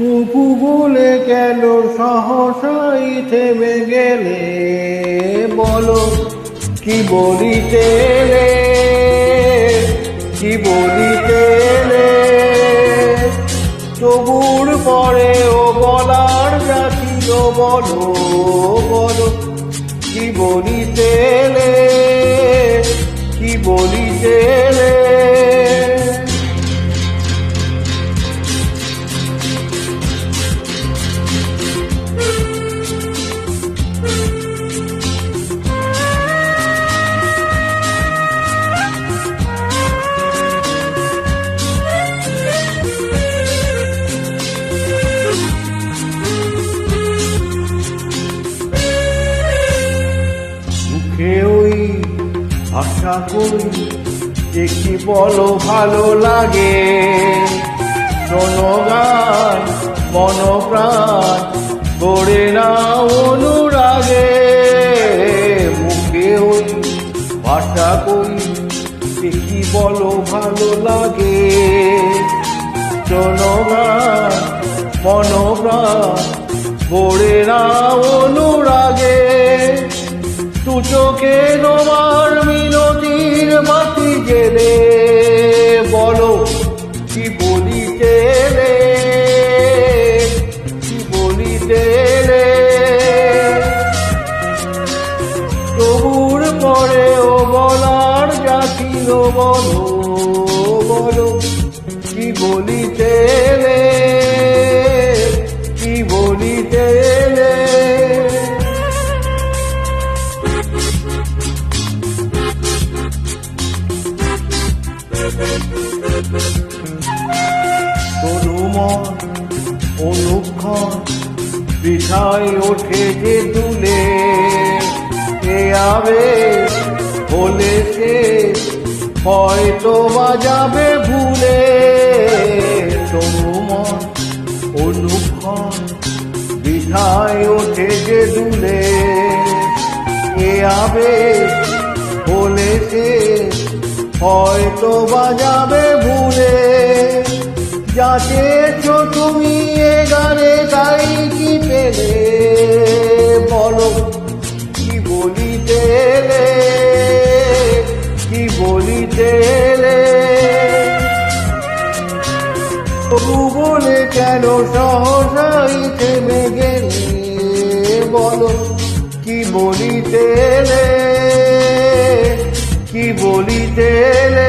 তবু বলে কেন সহসাই থেমে গেলে, বলো কি বলিতে এলে, কি বলিতে এলে। তবুর পরেও বলার যা ছিল বলো, বলো কি বলিতে এলে, কি বলিতে এলে। ওই আশা করি যে কি বলো ভালো লাগে, শোনো গান মন প্রাণ গড়ে না অনুরাগে। মুখে ওই ভাষা করি যে কি বলো ভালো লাগে, শোনো গান মন প্রাণ গড়ে না অনুরাগে। তু চোখে তোমার মিনতির বাতি জেলে, বলো কি বলিতে এলে, কি বলিতে এলে। তবুর পরেও বলার যা ছিল বলো, বলো কি বলিতে এলে, কি বলিতে এলে। তরুমন অনুক্ষণ বৃথায় ওঠে যে তুলে, এ আবেগ বলে সে হয়তো বাজাবে ভুলে। তরুমন অনুক্ষণ বৃথায় ওঠে যে দুলে, এ আবেগ বলে সে হয়তো বাজাবে ভুলে। যা চেয়েছো তুমি এ গানে তাই কি পেলে, বলো কি বলিতে এলে, কি বলিতে এলে। তবু বলে কেন সহসাই থেমে গেলে, বলো কি বলিতে এলে, কি বলিতে এলে।